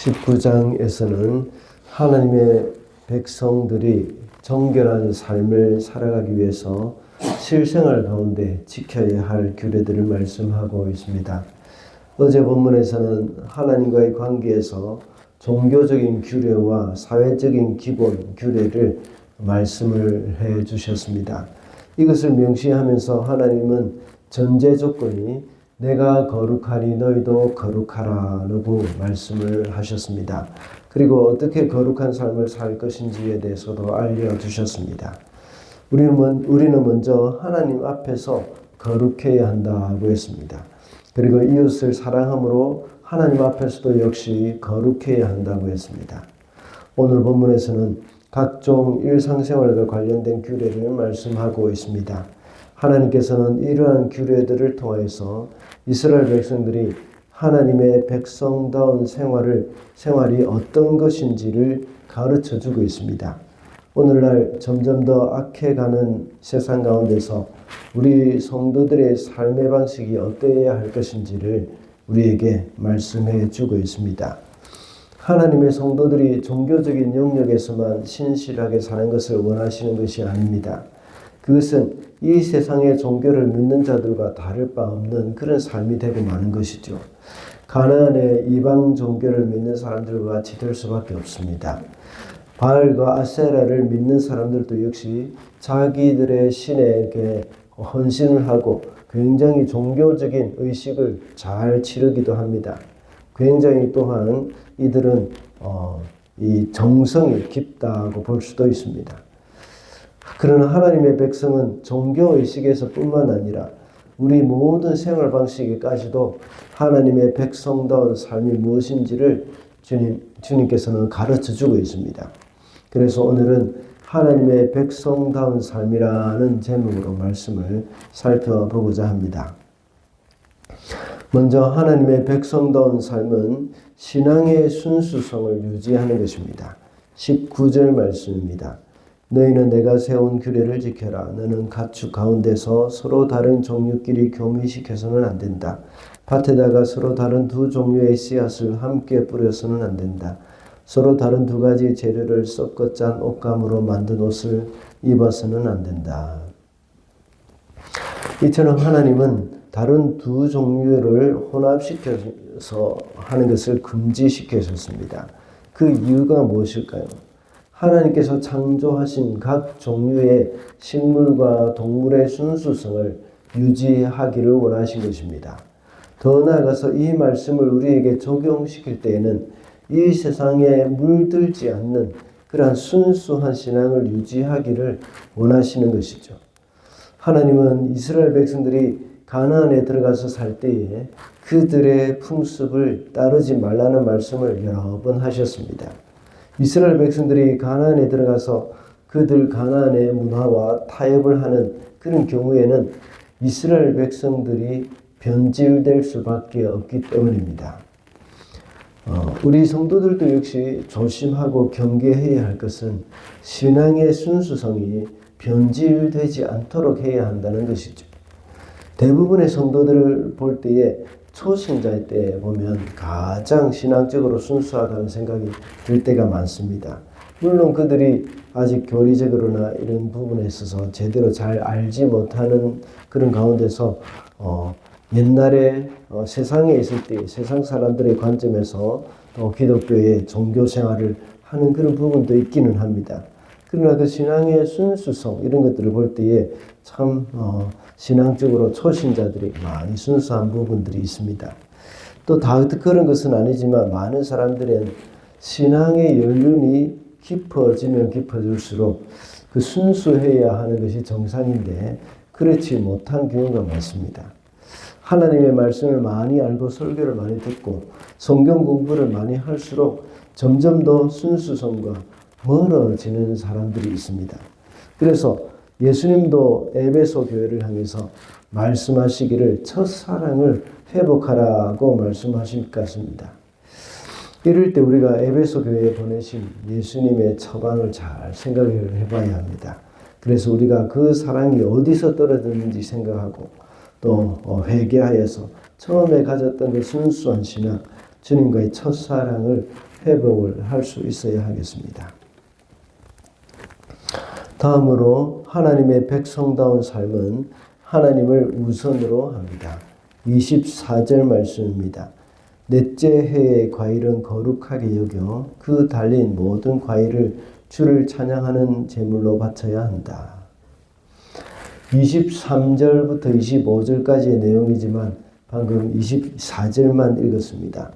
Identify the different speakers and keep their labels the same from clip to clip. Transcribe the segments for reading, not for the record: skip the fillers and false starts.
Speaker 1: 19장에서는 하나님의 백성들이 정결한 삶을 살아가기 위해서 실생활 가운데 지켜야 할 규례들을 말씀하고 있습니다. 어제 본문에서는 하나님과의 관계에서 종교적인 규례와 사회적인 기본 규례를 말씀을 해 주셨습니다. 이것을 명시하면서 하나님은 전제 조건이 내가 거룩하니 너희도 거룩하라고 말씀을 하셨습니다. 그리고 어떻게 거룩한 삶을 살 것인지에 대해서도 알려주셨습니다. 우리는 먼저 하나님 앞에서 거룩해야 한다고 했습니다. 그리고 이웃을 사랑함으로 하나님 앞에서도 역시 거룩해야 한다고 했습니다. 오늘 본문에서는 각종 일상생활과 관련된 규례를 말씀하고 있습니다. 하나님께서는 이러한 규례들을 통해서 이스라엘 백성들이 하나님의 백성다운 생활이 어떤 것인지를 가르쳐 주고 있습니다. 오늘날 점점 더 악해가는 세상 가운데서 우리 성도들의 삶의 방식이 어떠해야 할 것인지를 우리에게 말씀해 주고 있습니다. 하나님의 성도들이 종교적인 영역에서만 신실하게 사는 것을 원하시는 것이 아닙니다. 그것은 이 세상의 종교를 믿는 자들과 다를 바 없는 그런 삶이 되고 마는 것이죠. 가나안의 이방 종교를 믿는 사람들과 같이 될 수밖에 없습니다. 바알과 아세라를 믿는 사람들도 역시 자기들의 신에게 헌신을 하고 굉장히 종교적인 의식을 잘 치르기도 합니다. 굉장히 또한 이들은 이 정성이 깊다고 볼 수도 있습니다. 그러나 하나님의 백성은 종교의식에서 뿐만 아니라 우리 모든 생활 방식에까지도 하나님의 백성다운 삶이 무엇인지를 주님께서는 가르쳐주고 있습니다. 그래서 오늘은 하나님의 백성다운 삶이라는 제목으로 말씀을 살펴보고자 합니다. 먼저 하나님의 백성다운 삶은 신앙의 순수성을 유지하는 것입니다. 19절 말씀입니다. 너희는 내가 세운 규례를 지켜라. 너는 가축 가운데서 서로 다른 종류끼리 교미시켜서는 안 된다. 밭에다가 서로 다른 두 종류의 씨앗을 함께 뿌려서는 안 된다. 서로 다른 두 가지 재료를 섞어 짠 옷감으로 만든 옷을 입어서는 안 된다. 이처럼 하나님은 다른 두 종류를 혼합시켜서 하는 것을 금지시키셨습니다. 그 이유가 무엇일까요? 하나님께서 창조하신 각 종류의 식물과 동물의 순수성을 유지하기를 원하신 것입니다. 더 나아가서 이 말씀을 우리에게 적용시킬 때에는 이 세상에 물들지 않는 그러한 순수한 신앙을 유지하기를 원하시는 것이죠. 하나님은 이스라엘 백성들이 가나안에 들어가서 살 때에 그들의 풍습을 따르지 말라는 말씀을 여러 번 하셨습니다. 이스라엘 백성들이 가나안에 들어가서 그들 가나안의 문화와 타협을 하는 그런 경우에는 이스라엘 백성들이 변질될 수밖에 없기 때문입니다. 우리 성도들도 역시 조심하고 경계해야 할 것은 신앙의 순수성이 변질되지 않도록 해야 한다는 것이죠. 대부분의 성도들을 볼 때에 초신자일 때 보면 가장 신앙적으로 순수하다는 생각이 들 때가 많습니다. 물론 그들이 아직 교리적으로나 이런 부분에 있어서 제대로 잘 알지 못하는 그런 가운데서 옛날에 세상에 있을 때 세상 사람들의 관점에서 또 기독교의 종교 생활을 하는 그런 부분도 있기는 합니다. 그러나 그 신앙의 순수성 이런 것들을 볼 때에 참 신앙적으로 초신자들이 많이 순수한 부분들이 있습니다. 또 다 그런 것은 아니지만 많은 사람들은 신앙의 연륜이 깊어지면 깊어질수록 그 순수해야 하는 것이 정상인데 그렇지 못한 경우가 많습니다. 하나님의 말씀을 많이 알고 설교를 많이 듣고 성경 공부를 많이 할수록 점점 더 순수성과 멀어지는 사람들이 있습니다. 그래서 예수님도 에베소 교회를 향해서 말씀하시기를 첫사랑을 회복하라고 말씀하실 것 같습니다. 이럴 때 우리가 에베소 교회에 보내신 예수님의 처방을 잘 생각을 해봐야 합니다. 그래서 우리가 그 사랑이 어디서 떨어졌는지 생각하고 또 회개하여서 처음에 가졌던 그 순수한 신앙, 주님과의 첫사랑을 회복을 할 수 있어야 하겠습니다. 다음으로 하나님의 백성다운 삶은 하나님을 우선으로 합니다. 24절 말씀입니다. 넷째 해의 과일은 거룩하게 여겨 그 달린 모든 과일을 주를 찬양하는 제물로 바쳐야 한다. 23절부터 25절까지의 내용이지만 방금 24절만 읽었습니다.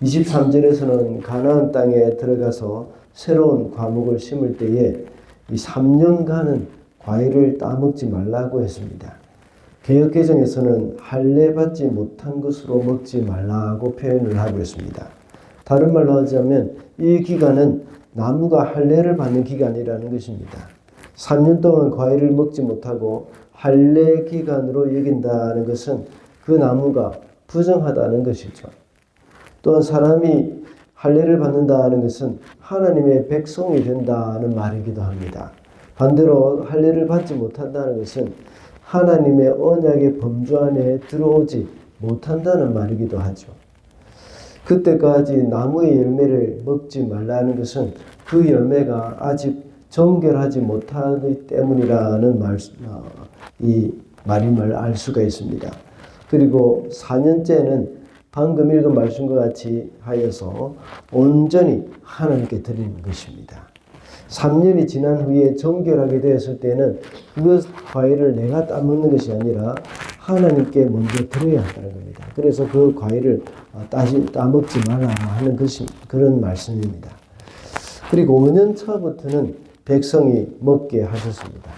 Speaker 1: 23절에서는 가나안 땅에 들어가서 새로운 과목을 심을 때에 이 3년간은 과일을 따먹지 말라고 했습니다. 개역개정에서는 할례 받지 못한 것으로 먹지 말라고 표현을 하고 있습니다. 다른 말로 하자면 이 기간은 나무가 할례를 받는 기간이라는 것입니다. 3년 동안 과일을 먹지 못하고 할례 기간으로 여긴다는 것은 그 나무가 부정하다는 것이죠. 또한 사람이 할례를 받는다는 것은 하나님의 백성이 된다는 말이기도 합니다. 반대로 할례를 받지 못한다는 것은 하나님의 언약의 범주 안에 들어오지 못한다는 말이기도 하죠. 그때까지 나무의 열매를 먹지 말라는 것은 그 열매가 아직 정결하지 못하기 때문이라는 이 말임을 알 수가 있습니다. 그리고 4년째는 방금 읽은 말씀과 같이 하여서 온전히 하나님께 드리는 것입니다. 3년이 지난 후에 정결하게 되었을 때는 그 과일을 내가 따먹는 것이 아니라 하나님께 먼저 드려야 한다는 겁니다. 그래서 그 과일을 따먹지 말라 하는 것이 그런 말씀입니다. 그리고 5년 차부터는 백성이 먹게 하셨습니다.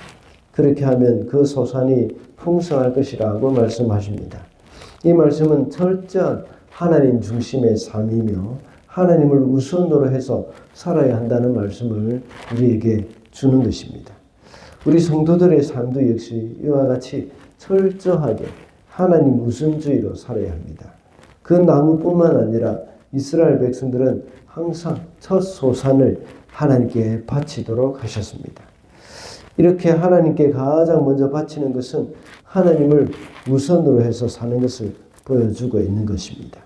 Speaker 1: 그렇게 하면 그 소산이 풍성할 것이라고 말씀하십니다. 이 말씀은 철저한 하나님 중심의 삶이며 하나님을 우선으로 해서 살아야 한다는 말씀을 우리에게 주는 것입니다. 우리 성도들의 삶도 역시 이와 같이 철저하게 하나님 우선주의로 살아야 합니다. 그 나무뿐만 아니라 이스라엘 백성들은 항상 첫 소산을 하나님께 바치도록 하셨습니다. 이렇게 하나님께 가장 먼저 바치는 것은 하나님을 우선으로 해서 사는 것을 보여주고 있는 것입니다.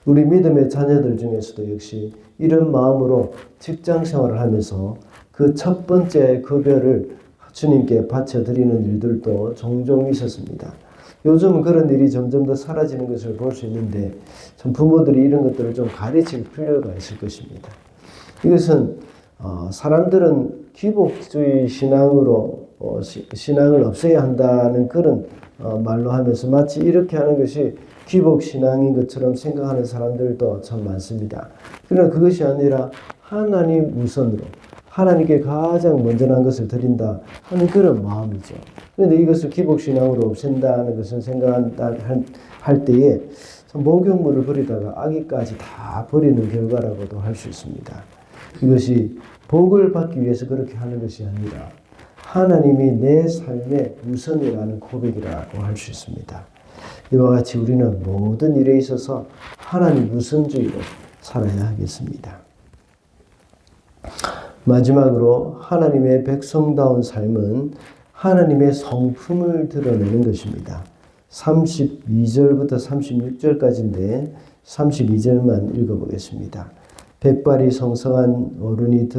Speaker 1: 우리 믿음의 자녀들 중에서도 역시 이런 마음으로 직장 생활을 하면서 그 첫 번째 급여를 주님께 바쳐드리는 일들도 종종 있었습니다. 요즘은 그런 일이 점점 더 사라지는 것을 볼 수 있는데 참 부모들이 이런 것들을 좀 가르칠 필요가 있을 것입니다. 이것은 사람들은 기복주의 신앙으로 신앙을 없애야 한다는 그런 말로 하면서 마치 이렇게 하는 것이 기복신앙인 것처럼 생각하는 사람들도 참 많습니다. 그러나 그것이 아니라 하나님 우선으로 하나님께 가장 먼저난 것을 드린다 하는 그런 마음이죠. 그런데 이것을 기복신앙으로 없앤다는 것은 생각할 때에 목욕물을 버리다가 아기까지 다 버리는 결과라고도 할 수 있습니다. 이것이 복을 받기 위해서 그렇게 하는 것이 아니라 하나님이 내 삶의 우선이라는 고백이라고 할 수 있습니다. 이와 같이 우리는 모든 일에 있어서 하나님 우선주의로 살아야 하겠습니다. 마지막으로 하나님의 백성다운 삶은 하나님의 성품을 드러내는 것입니다. 32절부터 36절까지인데 32절만 읽어보겠습니다. 백발이 성성한 어른이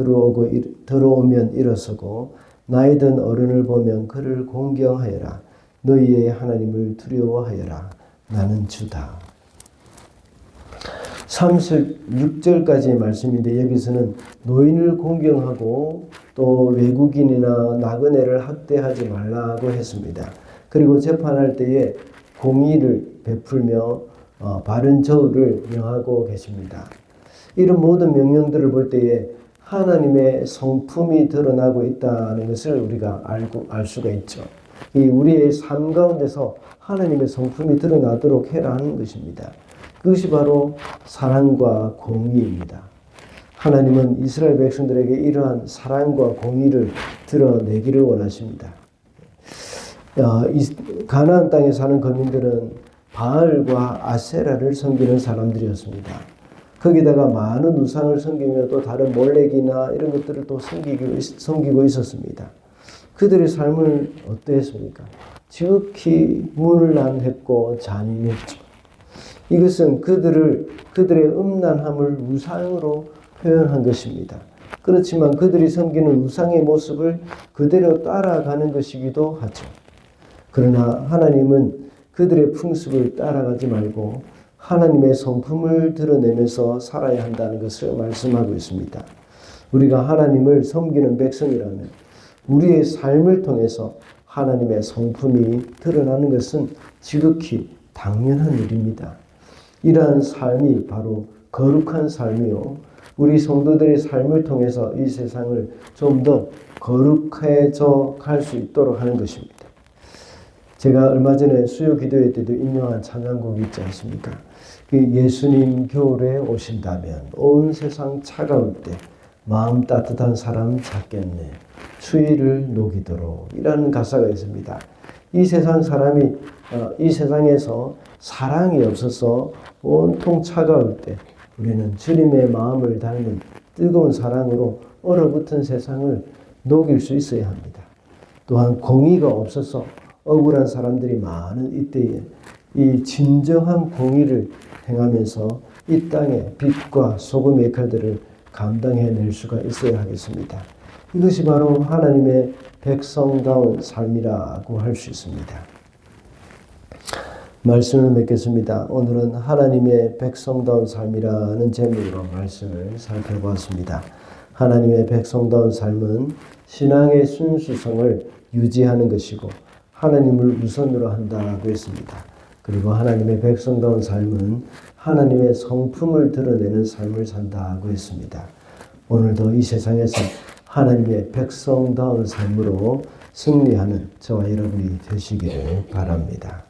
Speaker 1: 들어오면 일어서고 나이 든 어른을 보면 그를 공경하여라. 너희의 하나님을 두려워하여라. 나는 주다. 36절까지의 말씀인데 여기서는 노인을 공경하고 또 외국인이나 나그네를 학대하지 말라고 했습니다. 그리고 재판할 때에 공의를 베풀며 바른 저울을 명하고 계십니다. 이런 모든 명령들을 볼 때에 하나님의 성품이 드러나고 있다는 것을 우리가 알 수가 있죠. 이 우리의 삶 가운데서 하나님의 성품이 드러나도록 해라 하는 것입니다. 그것이 바로 사랑과 공의입니다. 하나님은 이스라엘 백성들에게 이러한 사랑과 공의를 드러내기를 원하십니다. 가나안 땅에 사는 거민들은 바알과 아세라를 섬기는 사람들이었습니다. 거기다가 많은 우상을 섬기며 또 다른 몰렉이나 이런 것들을 또 섬기고 있었습니다. 그들의 삶을 어떠했습니까? 지극히 문란했고 잔인했죠. 이것은 그들의 음란함을 우상으로 표현한 것입니다. 그렇지만 그들이 섬기는 우상의 모습을 그대로 따라가는 것이기도 하죠. 그러나 하나님은 그들의 풍습을 따라가지 말고 하나님의 성품을 드러내면서 살아야 한다는 것을 말씀하고 있습니다. 우리가 하나님을 섬기는 백성이라면 우리의 삶을 통해서 하나님의 성품이 드러나는 것은 지극히 당연한 일입니다. 이러한 삶이 바로 거룩한 삶이요. 우리 성도들의 삶을 통해서 이 세상을 좀 더 거룩해져 갈 수 있도록 하는 것입니다. 제가 얼마 전에 수요 기도회 때도 인용한 찬양곡이 있지 않습니까? 예수님 겨울에 오신다면 온 세상 차가울 때 마음 따뜻한 사람 찾겠네. 추위를 녹이도록 이라는 가사가 있습니다. 이 세상에서 사랑이 없어서 온통 차가울 때 우리는 주님의 마음을 닮은 뜨거운 사랑으로 얼어붙은 세상을 녹일 수 있어야 합니다. 또한 공의가 없어서 억울한 사람들이 많은 이때에 이 진정한 공의를 행하면서 이 땅의 빛과 소금의 역할들을 감당해낼 수가 있어야 하겠습니다. 이것이 바로 하나님의 백성다운 삶이라고 할 수 있습니다. 말씀을 맺겠습니다. 오늘은 하나님의 백성다운 삶이라는 제목으로 말씀을 살펴보았습니다. 하나님의 백성다운 삶은 신앙의 순수성을 유지하는 것이고 하나님을 우선으로 한다고 했습니다. 그리고 하나님의 백성다운 삶은 하나님의 성품을 드러내는 삶을 산다고 했습니다. 오늘도 이 세상에서 하나님의 백성다운 삶으로 승리하는 저와 여러분이 되시기를 바랍니다.